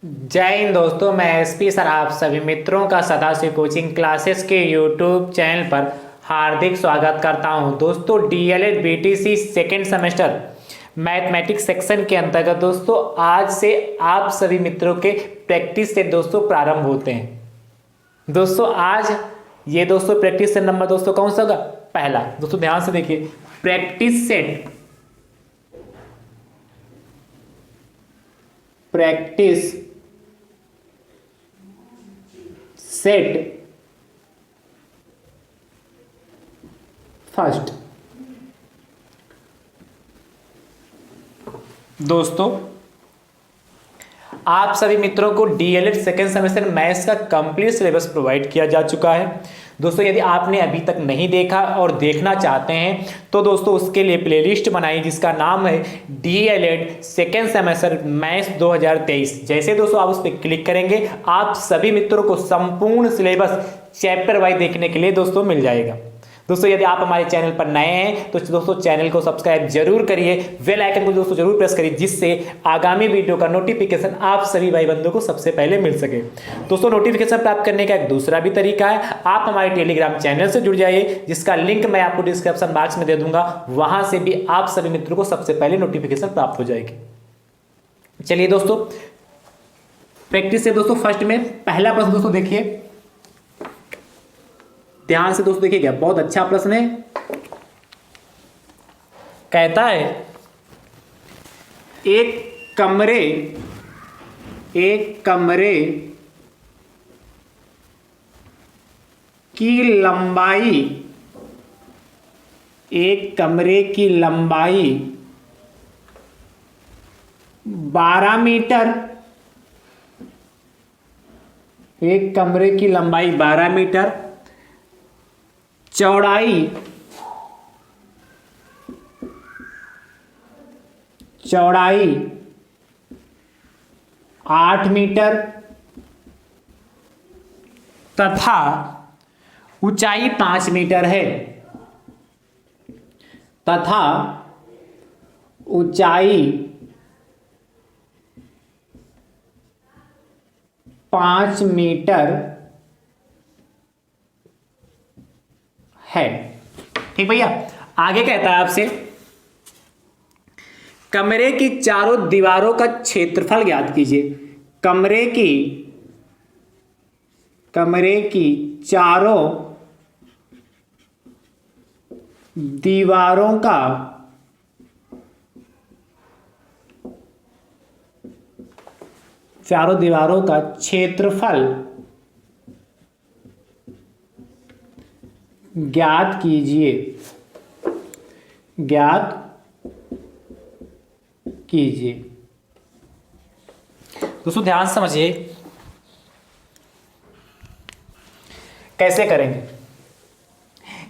जय हिंद दोस्तों, मैं एसपी सर आप सभी मित्रों का सदाशिव कोचिंग क्लासेस के यूट्यूब चैनल पर हार्दिक स्वागत करता हूं। दोस्तों DElEd BTC second semester mathematics section के अंतर्गत दोस्तों आज से आप सभी मित्रों के प्रैक्टिस सेट दोस्तों प्रारंभ होते हैं। दोस्तों आज ये दोस्तों प्रैक्टिस सेट नंबर दोस्तों कौन सा होगा? पहला। दोस्तों ध्यान से देखिए, प्रैक्टिस सेट फर्स्ट। दोस्तों आप सभी मित्रों को डीएलएड सेकेंड सेमेस्टर मैथ्स का कंप्लीट सिलेबस प्रोवाइड किया जा चुका है। दोस्तों यदि आपने अभी तक नहीं देखा और देखना चाहते हैं तो दोस्तों उसके लिए प्लेलिस्ट बनाई जिसका नाम है डीएलएड सेकेंड सेमेस्टर मैथ्स 2023। जैसे दोस्तों आप उस पर क्लिक करेंगे आप सभी मित्रों को संपूर्ण सिलेबस चैप्टर वाइज देखने के लिए दोस्तों मिल जाएगा। दोस्तों यदि आप हमारे चैनल पर नए हैं तो दोस्तों चैनल को सब्सक्राइब जरूर करिए, बेल आइकन को दोस्तों जरूर प्रेस करिए जिससे आगामी वीडियो का नोटिफिकेशन आप सभी भाई बंधुओं को सबसे पहले मिल सके। दोस्तों नोटिफिकेशन प्राप्त करने का एक दूसरा भी तरीका है, आप हमारे टेलीग्राम चैनल से जुड़ जाइए जिसका लिंक मैं आपको डिस्क्रिप्शन बॉक्स में दे दूंगा, वहां से भी आप सभी मित्रों को सबसे पहले नोटिफिकेशन प्राप्त हो जाएगी। चलिए दोस्तों प्रैक्टिस से दोस्तों फर्स्ट में पहला प्रश्न दोस्तों देखिए, ध्यान से दोस्तों देखिएगा, बहुत अच्छा प्रश्न है। कहता है एक कमरे की लंबाई 12 मीटर, एक कमरे की लंबाई 12 मीटर, चौड़ाई 8 मीटर तथा ऊंचाई 5 मीटर है, तथा ऊंचाई 5 मीटर है। ठीक भैया, आगे कहता है आपसे कमरे की चारों दीवारों का क्षेत्रफल ज्ञात कीजिए। कमरे की चारों दीवारों का क्षेत्रफल ज्ञात कीजिए। दोस्तों ध्यान समझिए कैसे करेंगे।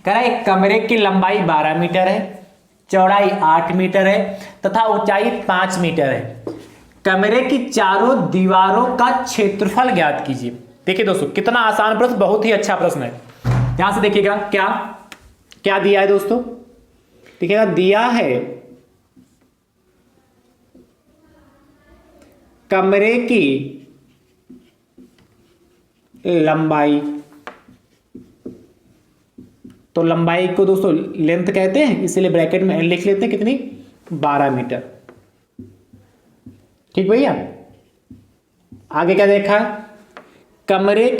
कह रहा है एक कमरे की लंबाई 12 मीटर है, चौड़ाई 8 मीटर है तथा ऊंचाई 5 मीटर है। कमरे की चारों दीवारों का क्षेत्रफल ज्ञात कीजिए। देखिए दोस्तों कितना आसान प्रश्न, बहुत ही अच्छा प्रश्न है। ध्यान से देखिएगा क्या क्या दिया है दोस्तों, देखिएगा दिया है कमरे की लंबाई, तो लंबाई को दोस्तों लेंथ कहते हैं इसीलिए ब्रैकेट में लिख लेते हैं कितनी, 12 मीटर। ठीक भैया, आगे क्या देखा, कमरे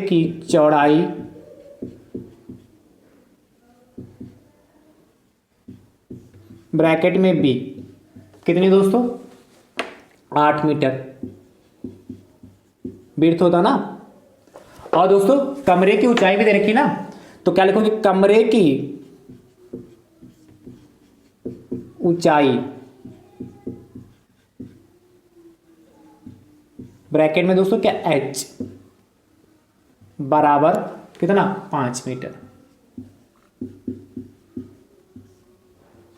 की चौड़ाई ब्रैकेट में बी कितनी दोस्तों, 8 मीटर विड्थ होता ना। और दोस्तों कमरे की ऊंचाई भी दे रखी ना, तो क्या लिखोगे, कमरे की ऊंचाई ब्रैकेट में दोस्तों क्या h बराबर कितना, 5 मीटर।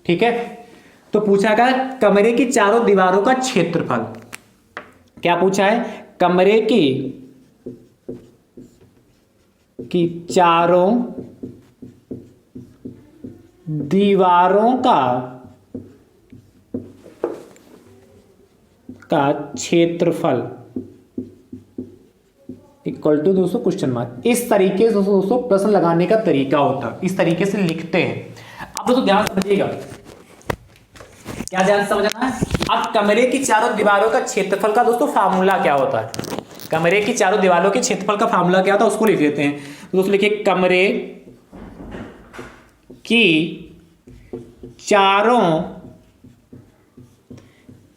ठीक है, तो पूछा गया कमरे की चारों दीवारों का क्षेत्रफल। क्या पूछा है, कमरे की चारों दीवारों का का क्षेत्रफल इक्वल टू दोस्तों क्वेश्चन मार्क। इस तरीके से दोस्तों प्रश्न लगाने का तरीका होता है, इस तरीके से लिखते हैं। अब दोस्तों ध्यान समझिएगा, क्या ध्यान समझना है। अब कमरे की चारों दीवारों का क्षेत्रफल का दोस्तों फार्मूला क्या होता है, कमरे की चारों दीवारों के क्षेत्रफल का फार्मूला क्या होता है उसको लिख लेते हैं। तो दोस्तों लिखिए कमरे की चारों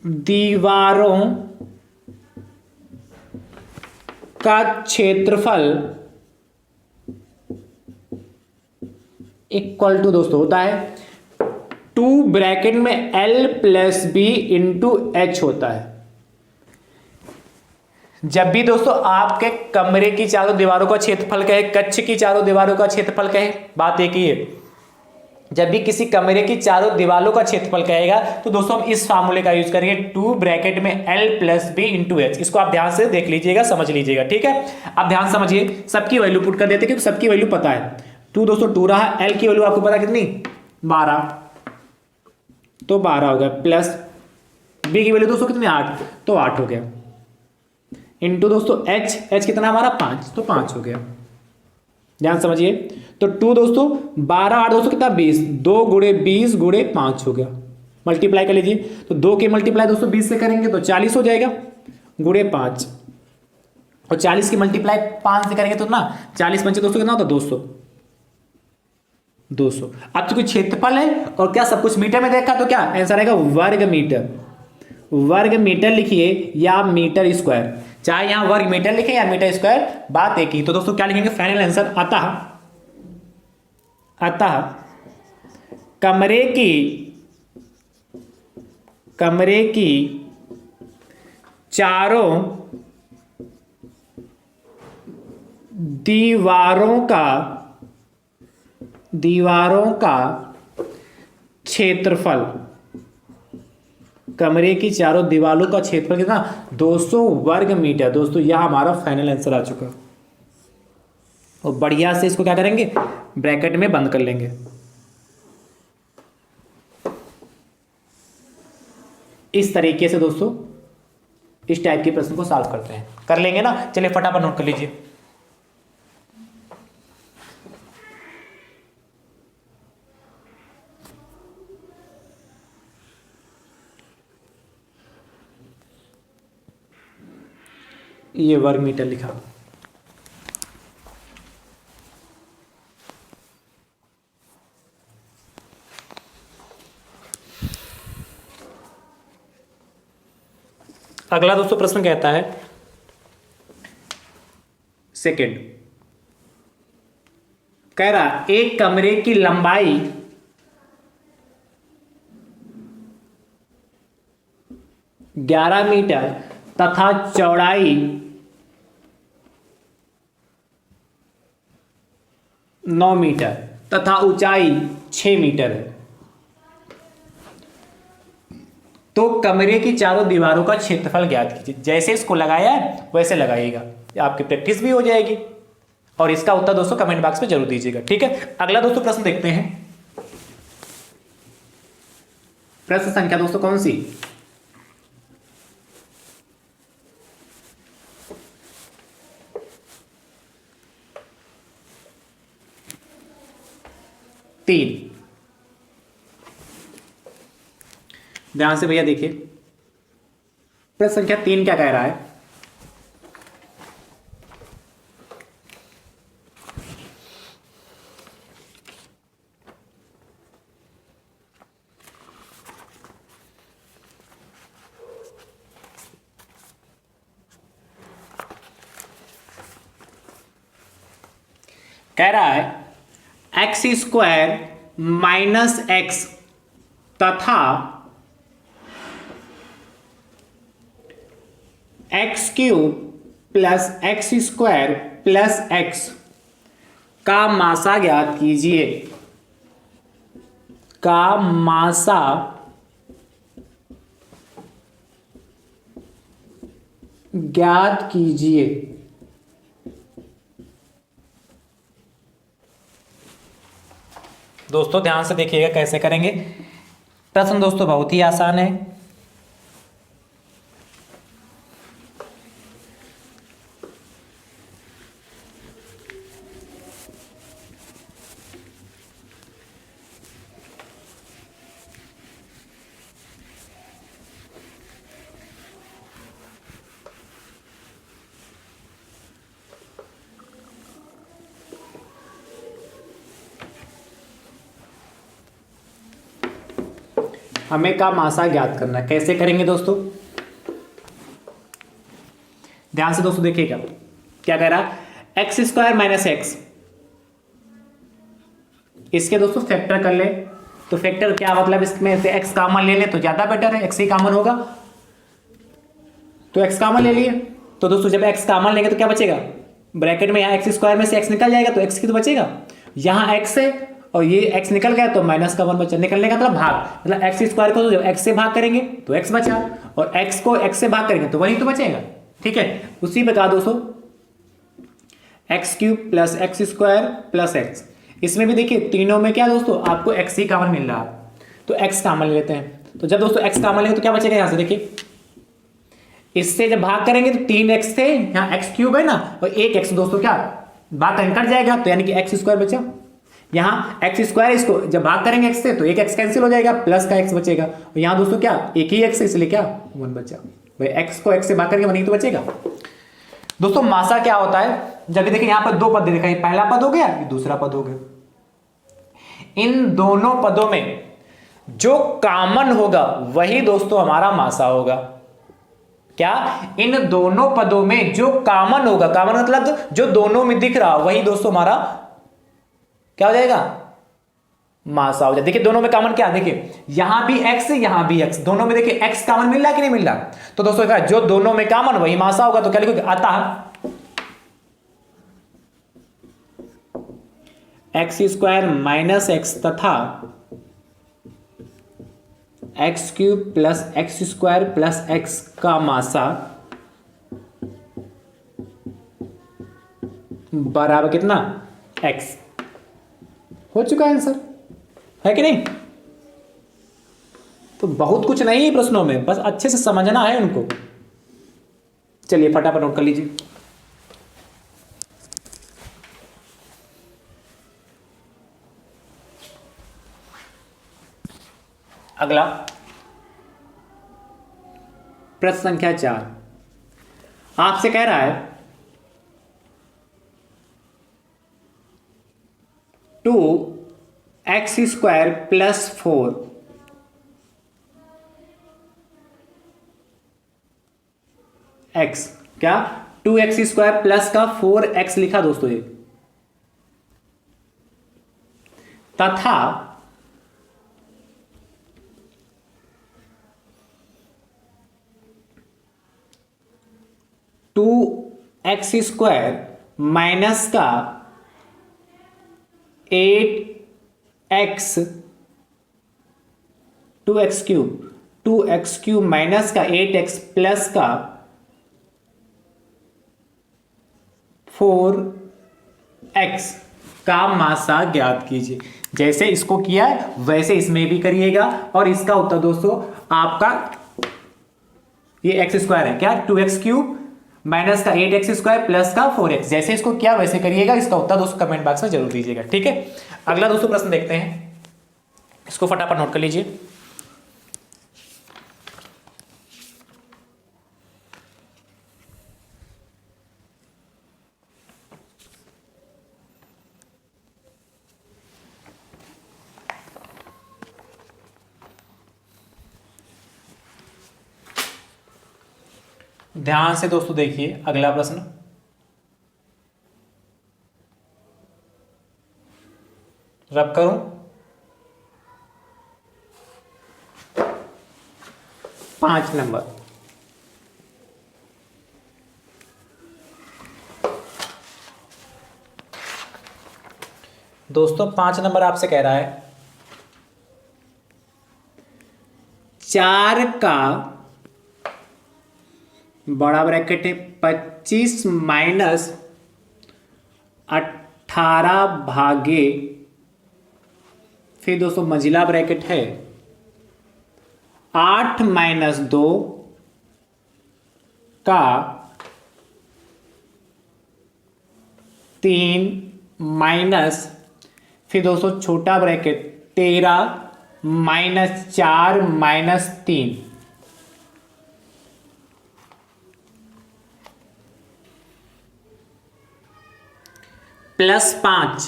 दीवारों का क्षेत्रफल इक्वल टू दोस्तों होता है 2 ब्रैकेट में L plus b into h होता है। जब भी दोस्तों आपके कमरे की चारों दीवारों का क्षेत्रफल कहे, कक्ष की चारों दीवारों का क्षेत्रफल कहे, बात एक ही है। जब भी किसी कमरे की चारों दीवारों का क्षेत्रफल कहेगा तो दोस्तों हम इस फार्मूले का यूज करेंगे 2 ब्रैकेट में L plus b into h. इसको आप ध्यान से देख लीजिएगा, समझ लीजिएगा, ठीक है। अब ध्यान समझिए, सबकी वैल्यू पुट कर देते क्योंकि सबकी वैल्यू पता है। 2 दोस्तों 2 रहा, L की वैल्यू आपको पता कितनी 12, तो 12 हो गया, प्लस बी की वैल्यू दोस्तों कितनी 8, तो 8 हो गया, इंटू दोस्तों एच कितना हमारा 5, तो 5 हो गया। ध्यान समझिए, तो 2 दोस्तों 12 8 दोस्तों कितना 20, 2 गुणे 20 गुणे 5 हो गया। मल्टीप्लाई कर लीजिए, तो 2 के मल्टीप्लाई दोस्तों 20 से करेंगे तो 40 हो जाएगा, गुणे 5, और 40 की मल्टीप्लाई 5 से करेंगे तो ना 40 पंचे दोस्तों कितना होता 200। अब तो कोई क्षेत्रफल है और क्या सब कुछ मीटर में देखा तो क्या आंसर आएगा वर्ग मीटर। वर्ग मीटर लिखिए या मीटर स्क्वायर, चाहे यहां वर्ग मीटर लिखे या मीटर स्क्वायर, बात एक ही। तो दोस्तों क्या लिखेंगे फाइनल आंसर, अतः कमरे की चारों दीवारों का क्षेत्रफल, कमरे की चारों दीवारों का क्षेत्रफल कितना 200 वर्ग मीटर। दोस्तों यह हमारा फाइनल आंसर आ चुका, और बढ़िया से इसको क्या करेंगे ब्रैकेट में बंद कर लेंगे। इस तरीके से दोस्तों इस टाइप के प्रश्न को सॉल्व करते हैं, कर लेंगे ना। चलिए फटाफट नोट कर लीजिए। ये वर्ग मीटर लिखा, अगला दोस्तों प्रश्न कहता है सेकंड, कह रहा एक कमरे की लंबाई 11 मीटर तथा चौड़ाई 9 मीटर तथा ऊंचाई 6 मीटर है, तो कमरे की चारों दीवारों का क्षेत्रफल ज्ञात कीजिए। जैसे इसको लगाया है वैसे लगाइएगा, आपकी प्रैक्टिस भी हो जाएगी, और इसका उत्तर दोस्तों कमेंट बॉक्स में जरूर दीजिएगा, ठीक है। अगला दोस्तों प्रश्न देखते हैं। प्रश्न संख्या दोस्तों कौन सी, तीन। ध्यान से भैया देखिए, प्रश्न संख्या 3 क्या कह रहा है। कह रहा है एक्स स्क्वायर माइनस एक्स तथा x cube plus x square plus x का मासा ज्ञात कीजिए, का मासा ज्ञात कीजिए। दोस्तों ध्यान से देखिएगा कैसे करेंगे। प्रश्न दोस्तों बहुत ही आसान है, हमें का मासा ज्ञात करना है। कैसे करेंगे दोस्तों, ध्यान से दोस्तों देखिएगा क्या कह रहा, एक्स स्क्वायर माइनस एक्स, इसके दोस्तों फैक्टर कर ले। तो फैक्टर क्या मतलब, इसमें से एक्स कॉमन ले ले तो ज्यादा बेटर है, एक्स ही कॉमन होगा। तो एक्स कॉमन ले लिए, तो दोस्तों जब एक्स कॉमन लेंगे तो क्या बचेगा, ब्रैकेट में यहाँ एक्स स्क्वायर में से एक्स निकल जाएगा तो एक्स की तो बचेगा, यहाँ एक्स है और ये एक्स निकल गया तो माइनस का 1 बचा। निकलने का मतलब भाग, मतलब एक्स स्क्वायर को तो जब एक्स से भाग करेंगे तो एक्स बचा, और एक्स को एक्स से भाग करेंगे तो वही तो बचेगा। ठीक है, उसी प्रकार दोस्तों x cube plus x square plus x, इसमें भी देखिए तीनों में क्या दोस्तों आपको एक्स ही कॉमन मिल रहा है, तो एक्स कॉमन लेते हैं। तो जब दोस्तों एक्स कॉमन लेंगे तो क्या बचेगा, यहां से देखिए इससे जब भाग करेंगे तो 3x थे, यहाँ एक्स क्यूब है ना, और एक एक्स दोस्तों क्या भाग कट जाएगा, तो यानी कि एक्स स्क्वायर बचा। यहाँ एक्स स्क्वायर, इसको जब भाग करेंगे एक्स से तो एक एक्स कैंसिल हो जाएगा, प्लस का एक्स बचेगा, और यहाँ दोस्तों क्या एक ही एक्स है इसलिए क्या 1 बचा। भाई एक्स को एक्स से भाग करेंगे 1 ही तो बचेगा। दोस्तों मासा क्या होता है, जब देखिए यहाँ पर 2 पद दे दिखाई, पहला पद हो गया ये दूसरा पद हो गया, इन दोनों पदों में जो कॉमन होगा वही दोस्तों हमारा मासा होगा। क्या, इन दोनों पदों में जो कॉमन होगा, कॉमन मतलब जो दोनों में दिख रहा वही दोस्तों हमारा क्या हो जाएगा, मासा हो जाएगा। देखिए दोनों में कॉमन क्या, देखिए यहां भी x यहां भी x, दोनों में देखिए x कॉमन मिल रहा है कि नहीं मिल रहा, तो दोस्तों क्या जो दोनों में कॉमन वही मासा होगा। तो क्या लिखोगे, अतः एक्स स्क्वायर माइनस एक्स तथा x cube plus x square plus x का मासा बराबर कितना, एक्स। हो चुका है आंसर, है कि नहीं। तो बहुत कुछ नहीं है प्रश्नों में, बस अच्छे से समझना है उनको। चलिए फटाफट नोट कर लीजिए। अगला प्रश्न संख्या 4 आपसे कह रहा है 2x स्क्वायर प्लस 4 एक्स, क्या 2x स्क्वायर प्लस का 4x लिखा दोस्तों ये, तथा 2x स्क्वायर माइनस का 8x 2x क्यूब माइनस का 8x प्लस का 4x का मासा ज्ञात कीजिए। जैसे इसको किया है वैसे इसमें भी करिएगा, और इसका उत्तर दोस्तों आपका ये एक्स स्क्वायर है, क्या 2x क्यूब माइनस का 8x स्क्वायर प्लस का 4x, जैसे इसको किया वैसे करिएगा। इसका उत्तर दोस्तों कमेंट बॉक्स में जरूर दीजिएगा। ठीक है, अगला दोस्तों प्रश्न देखते हैं, इसको फटाफट नोट कर लीजिए। ध्यान से दोस्तों देखिए अगला प्रश्न, रब करूं, पांच नंबर। दोस्तों 5 नंबर आपसे कह रहा है 4 का बड़ा ब्रैकेट है 25 माइनस 18 भागे, फिर दोस्तों मंझिला ब्रैकेट है 8 माइनस 2 का 3 माइनस, फिर दोस्तों छोटा ब्रैकेट 13 माइनस 4 माइनस 3 प्लस 5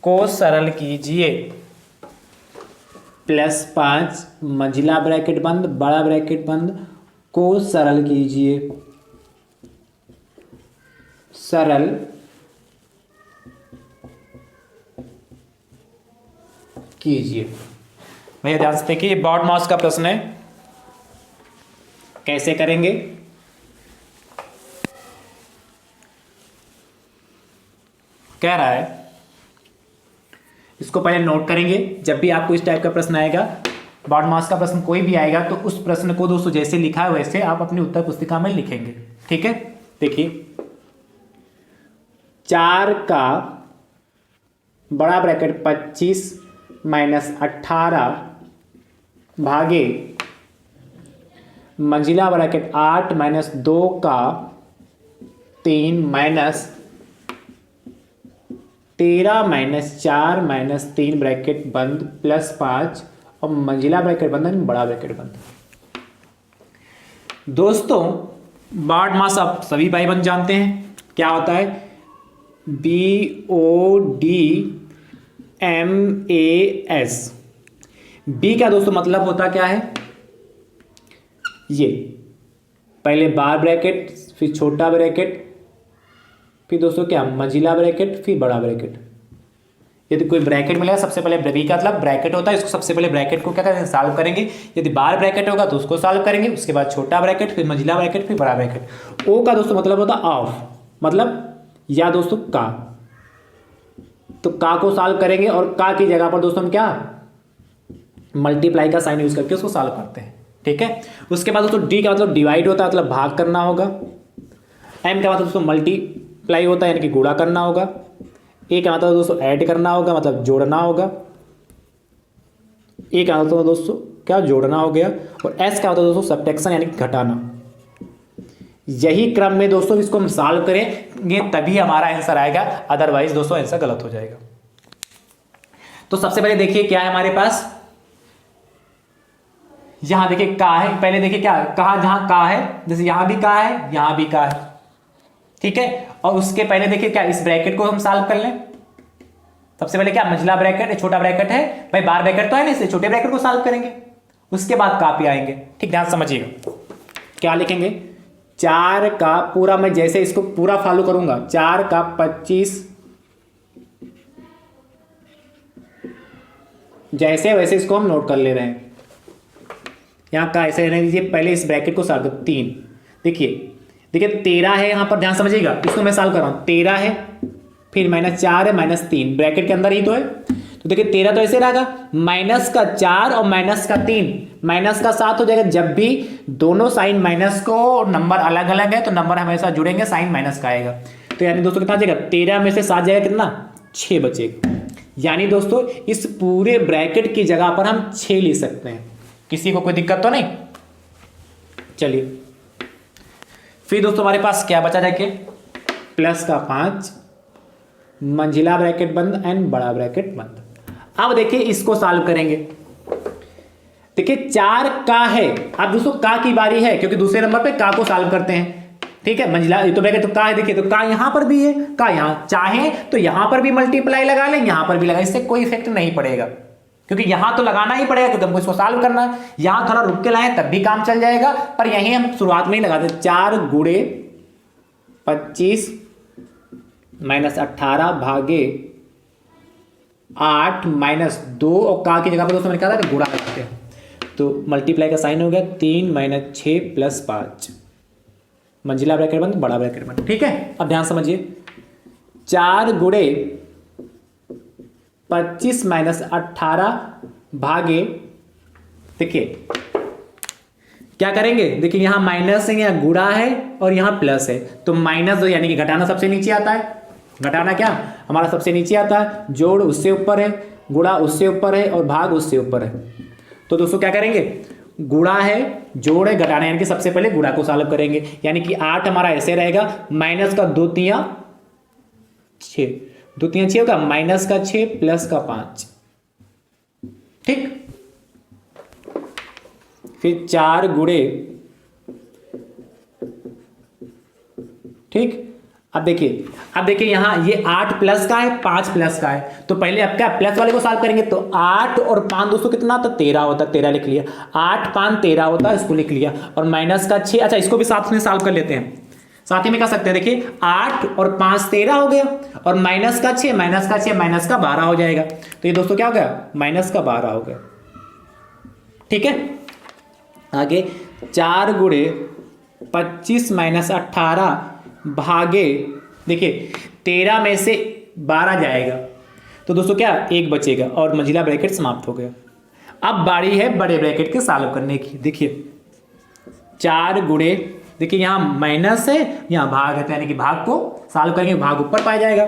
को सरल कीजिए। +5 मंजिला ब्रैकेट बंद बड़ा ब्रैकेट बंद को सरल कीजिए, सरल कीजिए। भैया ध्यान से देखिए, बॉड मास का प्रश्न है, कैसे करेंगे। कह रहा है, इसको पहले नोट करेंगे। जब भी आपको इस टाइप का प्रश्न आएगा, बॉड मास का प्रश्न कोई भी आएगा, तो उस प्रश्न को दोस्तों जैसे लिखा है वैसे आप अपनी उत्तर पुस्तिका में लिखेंगे। ठीक है, देखिए 4 का बड़ा ब्रैकेट 25 - 18 भागे मंजिला ब्रैकेट 8 - 2 का 3 माइनस 13 - 4 - 3 ब्रैकेट बंद +5 और मंजिला ब्रैकेट बंद है बड़ा ब्रैकेट बंद। दोस्तों बॉड मास आप सभी भाई बंद जानते हैं, क्या होता है, BODMAS। बी का दोस्तों मतलब होता क्या है, ये पहले बार ब्रैकेट, फिर छोटा ब्रैकेट, फिर दोस्तों क्या मंजिला ब्रैकेट, फिर बड़ा ब्रैकेट। यदि कोई ब्रैकेट मिलेगा, सबसे पहले बी का मतलब ब्रैकेट होता है, इसको सबसे पहले ब्रैकेट को क्या करेंगे, सॉल्व करेंगे। यदि बार ब्रैकेट होगा तो उसको सॉल्व करेंगे, उसके बाद छोटा ब्रैकेट, फिर मंजिला ब्रैकेट, फिर बड़ा ब्रैकेट। ओ का दोस्तों मतलब होता है ऑफ, मतलब या दोस्तों का, तो का को सॉल्व करेंगे और का की जगह पर दोस्तों हम क्या मल्टीप्लाई का साइन यूज करके उसको सॉल्व करते हैं। ठीक है, उसके बाद दोस्तों डी का मतलब डिवाइड होता है, मतलब भाग करना होगा। एम का मतलब दोस्तों मल्टीप्लाई होता है, यानी कि गुणा करना होगा। ए का मतलब दोस्तों ऐड करना होगा, मतलब जोड़ना होगा। ए का मतलब दोस्तों क्या जोड़ना हो गया, और एस का मतलब दोस्तों सब्ट्रैक्शन यानी कि घटाना। यही क्रम में दोस्तों इसको हम सॉल्व करेंगे तभी हमारा आंसर आएगा, अदरवाइज दोस्तों आंसर गलत हो जाएगा। तो सबसे पहले देखिए क्या है हमारे पास, यहां देखिए का है, पहले देखिए क्या कहा, जहां का है जैसे यहां भी का है, यहां भी का है। ठीक है, और उसके पहले देखिए क्या, इस ब्रैकेट को हम सॉल्व कर लें। सबसे पहले क्या मंजिला ब्रैकेट है, छोटा ब्रैकेट है, भाई बार ब्रैकेट तो है ना, इसलिए छोटे ब्रैकेट को सॉल्व करेंगे। उसके बाद का पे आएंगे। ठीक, ध्यान समझिएगा क्या लिखेंगे, 4 का पूरा, मैं जैसे इसको पूरा फॉलो करूंगा, 4 का 25 जैसे वैसे इसको हम नोट कर ले रहे हैं। यहां का ऐसे रहने दीजिए, पहले इस ब्रैकेट को सॉल्व कर, 3 देखिए 13 है यहां पर, ध्यान समझिएगा, इसको मैं सॉल्व कर रहा हूं। 13 है, फिर -4 है, -3 ब्रैकेट के अंदर ही तो है, तो देखिए 13 तो ऐसे रहेगा, -4 और -3 -7 हो जाएगा। जब भी दोनों साइन माइनस को नंबर अलग अलग है तो नंबर हमेशा जुड़ेंगे, साइन माइनस का आएगा। तो यानी दोस्तों कितना जाएगा, 13 में से 7 जाएगा, कितना 6 बचेगा। यानी दोस्तों इस पूरे ब्रैकेट की जगह पर हम 6 ले सकते हैं। किसी को कोई दिक्कत तो नहीं। चलिए फिर दोस्तों हमारे पास क्या बचा, देखिए +5 मंजिला ब्रैकेट बंद एंड बड़ा ब्रैकेट बंद। अब देखिए इसको सॉल्व करेंगे। देखिए 4 का है, अब दोस्तों का की बारी है, क्योंकि दूसरे नंबर पे का को सॉल्व करते हैं। ठीक है, मंजिला तो ब्रैकेट तो का है, देखिए तो का यहां पर भी है, का यहां, चाहे तो यहां पर भी मल्टीप्लाई लगा लें, यहां पर भी लगा, इससे कोई इफेक्ट नहीं पड़ेगा, क्योंकि यहां तो लगाना ही पड़ेगा, क्योंकि हमको इसको सॉल्व करना है। यहां थोड़ा रुक के लाएं तब भी काम चल जाएगा, पर यहीं हम शुरुआत में ही लगा दें। 4 गुणे 25 -18 भागे 8 -2 और का की जगह पर दोस्तों मैंने कहा था गुणा करते हैं, तो मल्टीप्लाई का साइन हो गया, 3 - 6 + 5 मंजिला ब्रैकेट बंद बड़ा ब्रैकेट बंद। ठीक है, अब ध्यान समझिए, 4 गुणे 25 -18 भागे, देखिए क्या करेंगे, देखिए यहां माइनस है, यहां गुणा है और यहां प्लस है, तो -2 यानी कि घटाना सबसे नीचे आता है। घटाना क्या हमारा सबसे नीचे आता है, जोड़ उससे ऊपर है, गुणा उससे ऊपर है और भाग उससे ऊपर है। तो दोस्तों क्या करेंगे, गुणा है, जोड़ है, घटाना, यानी कि सबसे पहले गुणा को सॉल्व करेंगे। यानी कि 8 हमारा ऐसे रहेगा, माइनस का 2 तियां 6, 2 तियां 6 होगा, -6 + 5। ठीक, फिर 4 गुणे, ठीक अब देखिए यहाँ ये 8 प्लस का है, 5 प्लस का है, तो पहले अब क्या प्लस वाले को सॉल्व करेंगे, तो 8 और 5 दोस्तों कितना होता है, 13 होता है, 13 लिख लिया, 8 5 13 होता है, इसको लिख लिया, और माइनस का 6, अच्छा इसको भी साथ में सॉल्व कर लेते हैं, साथ ही में कर सकते हैं, देखिए 8 और 5 13 हो गया, और माइनस का 6 माइनस का 6 माइनस का 12 हो जाएगा, तो ये दोस्तों क्या हो गया, माइनस का 12 हो गया। ठीक है, आगे 4 गुणे 25 माइनस 18 भागे, देखिए 13 में से 12 जाएगा, तो दोस्तों क्या एक बचेगा, और मंझिला ब्रैकेट समाप्त हो गया। अब बारी है बड़े ब्रैकेट के सॉल्व करने की। देखिए 4 गुणे, देखिए यहाँ माइनस है, यहाँ भाग है, यानी कि भाग को सॉल्व करेंगे, भाग ऊपर पाया जाएगा,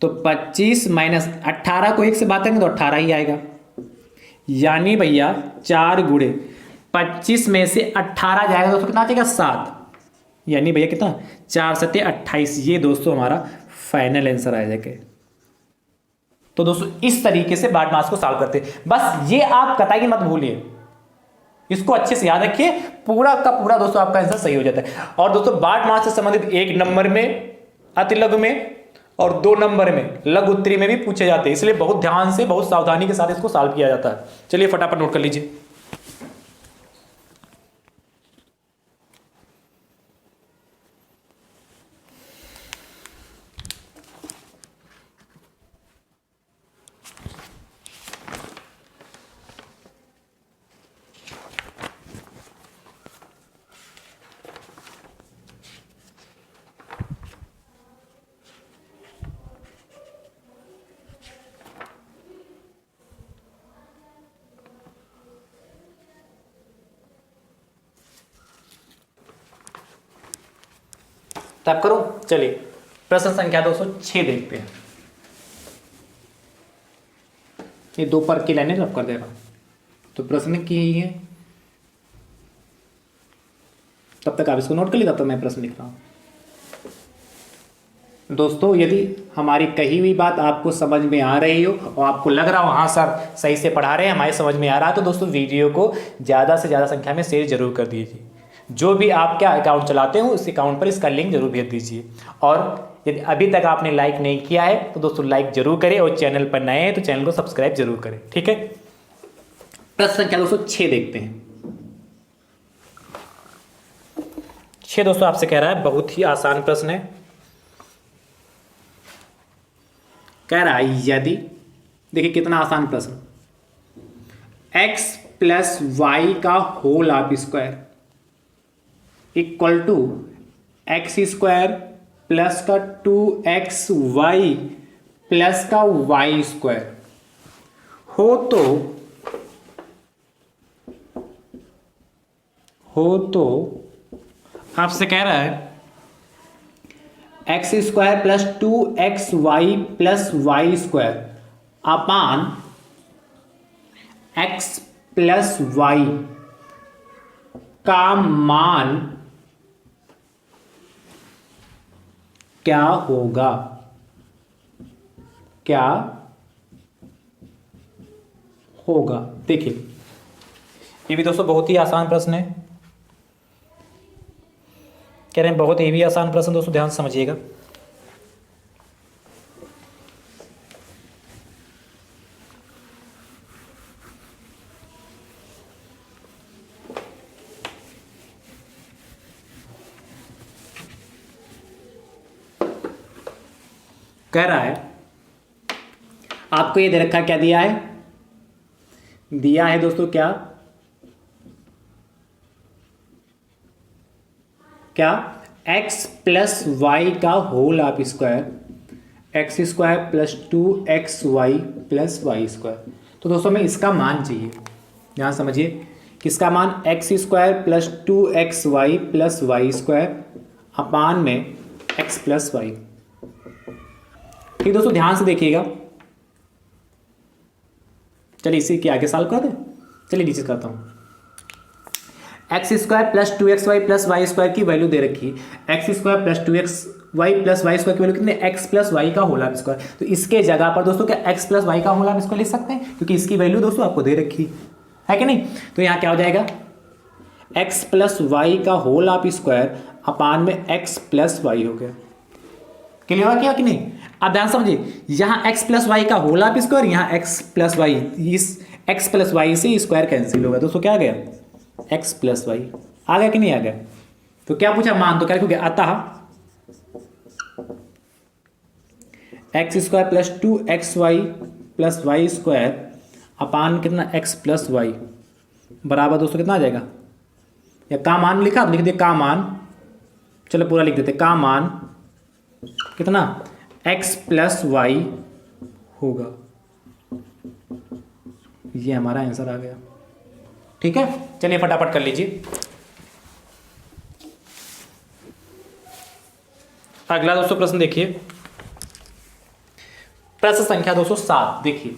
तो 25 माइनस 18 को 1 से बात करेंगे तो 18 ही आएगा, यानी भैया 4 गुणे 25 में से 18 जाएगा दोस्तों, कितना आ जाएगा 7, यानी भैया कितना 4 7 28, ये दोस्तों हमारा फाइनल आंसर आ जाएगा। तो दोस्तों इस तरीके से बार्ड मास को सॉल्व करते हैं, बस ये आप कतई मत भूलिए, इसको अच्छे से याद रखिए, पूरा का पूरा दोस्तों आपका आंसर सही हो जाता है। और दोस्तों बार्ड मास से संबंधित 1 नंबर में अतिलघु में और 2 नंबर में लघु उत्तरी में भी पूछे जाते हैं, इसलिए बहुत ध्यान से बहुत सावधानी के साथ इसको सॉल्व किया जाता है। चलिए फटाफट नोट कर लीजिए। तब करो, चलिए प्रश्न संख्या 206 देखते हैं। ये 2 पर की लाइनें रब कर देगा, तो प्रश्न की है, तब तक आप इसको नोट कर लीजिए, तब तक मैं प्रश्न लिख रहा हूं। दोस्तों यदि हमारी कही हुई बात आपको समझ में आ रही हो और आपको लग रहा हो हाँ सर सही से पढ़ा रहे हैं, हमारे समझ में आ रहा है, तो दोस्तों वीडियो को ज़्यादा से ज़्यादा संख्या में शेयर जरूर कर दीजिए। जो भी आप क्या अकाउंट चलाते हो उस अकाउंट पर इसका लिंक जरूर भेज दीजिए, और यदि अभी तक आपने लाइक नहीं किया है तो दोस्तों लाइक जरूर करें, और चैनल पर नए हैं तो चैनल को सब्सक्राइब जरूर करें। ठीक है, प्रश्न संख्या 206 देखते हैं। 6 दोस्तों आपसे कह रहा है, बहुत ही आसान प्रश्न है, कह रहा है यदि, देखिए कितना आसान प्रश्न, x प्लस वाई का whole of square equal to x square plus का 2xy प्लस का वाई स्क्वायर हो तो आपसे कह रहा है x square plus 2xy plus y square upon x plus y का मान क्या होगा, क्या होगा। देखिए ये भी दोस्तों बहुत ही आसान प्रश्न है, कह रहे हैं बहुत ही आसान प्रश्न, दोस्तों ध्यान से समझिएगा। कह रहा है आपको ये दे रखा, क्या दिया है, दिया है दोस्तों क्या क्या x प्लस वाई का whole of square x square plus 2xy plus y square. तो दोस्तों हमें इसका मान चाहिए, यहाँ समझिए किसका मान, x square plus 2xy plus y square upon में x प्लस वाई। ठीक दोस्तों ध्यान से देखिएगा, चलिए इसी के आगे सॉल्व कर दें। चलिए नीचे करता हूँ, x square plus 2xy plus y square की वैल्यू दे रखी है, x square plus 2xy plus y square की वैल्यू कितनी, एक्स प्लस वाई का होल ऑफ स्क्वायर। तो इसके जगह पर दोस्तों क्या एक्स प्लस वाई का होल ऑफ स्क्वायर लिख सकते हैं, क्योंकि इसकी वैल्यू दोस्तों आपको दे रखी है कि नहीं। तो यहाँ क्या हो जाएगा, एक्स प्लस वाई का होल ऑफ स्क्वायर अपान में x प्लस वाई हो गया। क्लियर हुआ क्या कि नहीं? अब ध्यान समझिए, यहाँ x प्लस वाई का होल आप स्क्वायर, यहाँ x प्लस वाई, इस x प्लस वाई से स्क्वायर कैंसिल होगा दोस्तों, क्या आ गया? x प्लस वाई आ गया कि नहीं आ गया? तो क्या पूछा मान, तो क्या लिखोगे? अतः x square plus 2xy plus y square upon कितना x प्लस वाई बराबर दोस्तों कितना आ जाएगा? या का मान लिखा, लिख दे का मान, चलो पूरा लिख देते, का मान कितना? x प्लस वाई होगा। ये हमारा आंसर आ गया। ठीक है, चलिए फटाफट कर लीजिए। अगला दोस्तों प्रश्न देखिए, प्रश्न संख्या 207 देखिए।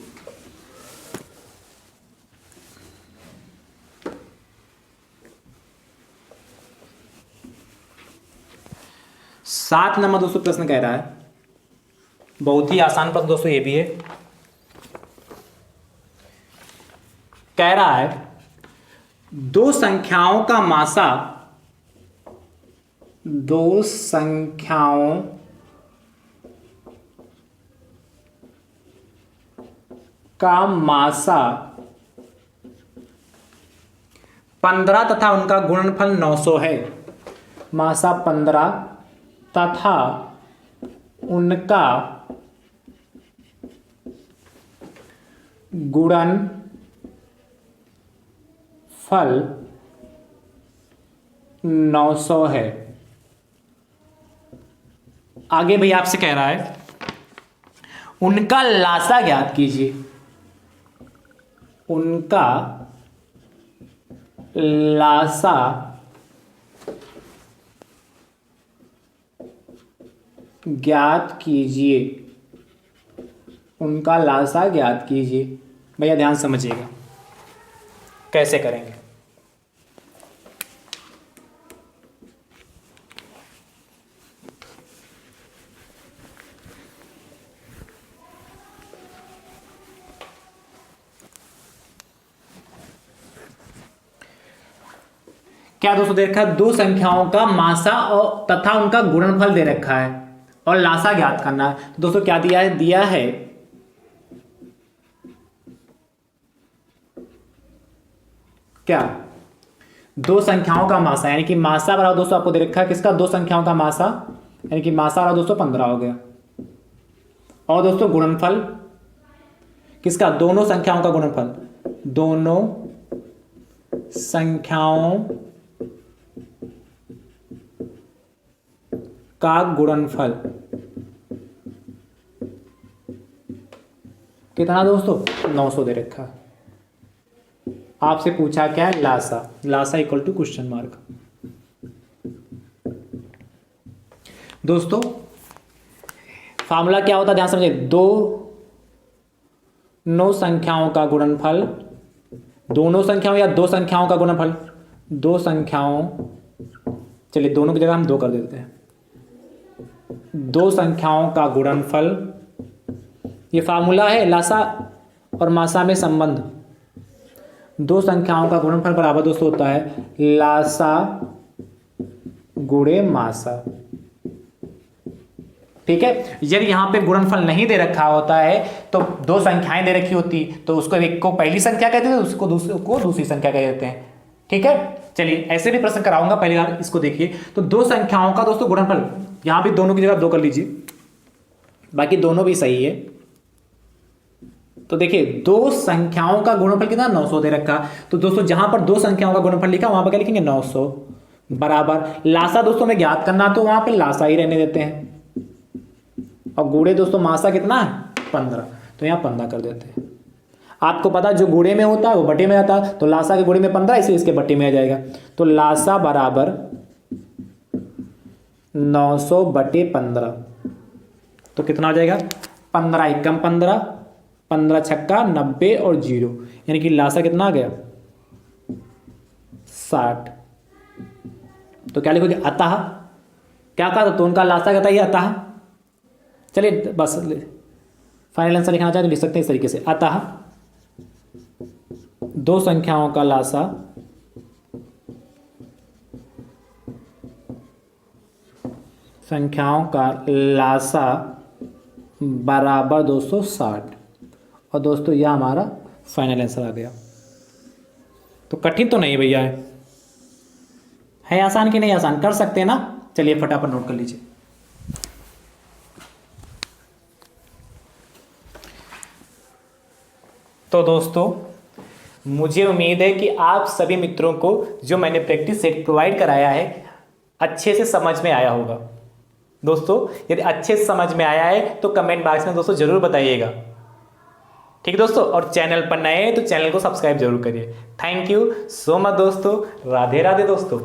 सात नंबर दोस्तों प्रश्न कह रहा है, बहुत ही आसान प्रश्न दोस्तों ये भी है। कह रहा है दो संख्याओं का मासा, दो संख्याओं का मासा 15 तथा उनका गुणनफल 900 है। मासा 15 तथा उनका गुणनफल 900 है। आगे भैया आपसे कह रहा है उनका लासा ज्ञात कीजिए। उनका लासा ज्ञात कीजिए। उनका लासा ज्ञात कीजिए। भैया ध्यान समझिएगा कैसे करेंगे। क्या दोस्तों दे रखा है? दो संख्याओं का मासा और तथा उनका गुणनफल दे रखा है और लासा ज्ञात करना है। तो दोस्तों क्या दिया है? दिया है क्या? दो संख्याओं का मासा, यानी कि मासा बराबर दोस्तों आपको दे रखा है किसका? दो संख्याओं का मासा, यानी कि मासा बराबर दोस्तों 15 हो गया। और दोस्तों गुणनफल किसका? दोनों संख्याओं का गुणनफल, दोनों संख्याओं का गुणनफल कितना दोस्तों? 900 दे रखा है। आपसे पूछा क्या है? लासा। लासा इक्वल टू क्वेश्चन मार्क। दोस्तों फार्मूला क्या होता है ध्यान समझिए। दोनों संख्याओं का गुणनफल, दोनों संख्याओं या दो संख्याओं का गुणनफल, दो संख्याओं, चलिए दोनों की जगह हम दो कर देते हैं। दो संख्याओं का गुणनफल, ये फार्मूला है लासा और मासा में संबंध। दो संख्याओं का गुणनफल बराबर दोस्तों होता है लासा गुणे मासा। ठीक है, यदि यहां पे गुणनफल नहीं दे रखा होता है तो दो संख्याएं दे रखी होती तो उसको एक को पहली संख्या कहते थे, उसको दूसरे को दूसरी संख्या कह देते हैं। ठीक है, चलिए ऐसे भी प्रश्न कराऊंगा, पहले बार इसको देखिए। तो दो संख्याओं का दोस्तों गुणनफल, यहां भी दोनों की जगह दो कर लीजिए, बाकी दोनों भी सही है। तो देखिए दो संख्याओं का गुणनफल कितना? 900 दे रखा। तो दोस्तों जहां पर दो संख्याओं का गुणनफल लिखा वहां पर क्या लिखेंगे? 900 बराबर लासा दोस्तों में ज्ञात करना, तो वहां पे लासा ही रहने देते हैं। और गुणे दोस्तों मासा कितना है? 15, तो यहां 15 कर देते हैं। आपको पता जो गुणे में होता है वो बटे में आता है, तो लासा के गुणे में 15 इसलिए इसके बटे में आ जाएगा। तो लासा बराबर 900 बटे 15, तो कितना आ जाएगा? 15 एकम 15, 15 छक्का 90 और 0, यानी कि लासा कितना आ गया? 60। तो क्या लिखोगे? अतः क्या कहा? तो उनका लासा कहता है अतः। चलिए बस फाइनल आंसर लिखना चाहे तो लिख सकते हैं इस तरीके से, अतः दो संख्याओं का लासा संख्याओं का लासा बराबर दोस्तों 60। और दोस्तों यह हमारा फाइनल आंसर आ गया। तो कठिन तो नहीं भैया है आसान कि नहीं आसान, कर सकते हैं ना। चलिए फटाफट नोट कर लीजिए। तो दोस्तों मुझे उम्मीद है कि आप सभी मित्रों को जो मैंने प्रैक्टिस सेट प्रोवाइड कराया है अच्छे से समझ में आया होगा। दोस्तों यदि अच्छे से समझ में आया है तो कमेंट बॉक्स में दोस्तों जरूर बताइएगा। ठीक है दोस्तों, और चैनल पर नए हैं तो चैनल को सब्सक्राइब जरूर करिए। थैंक यू सो मच दोस्तों। राधे राधे दोस्तों।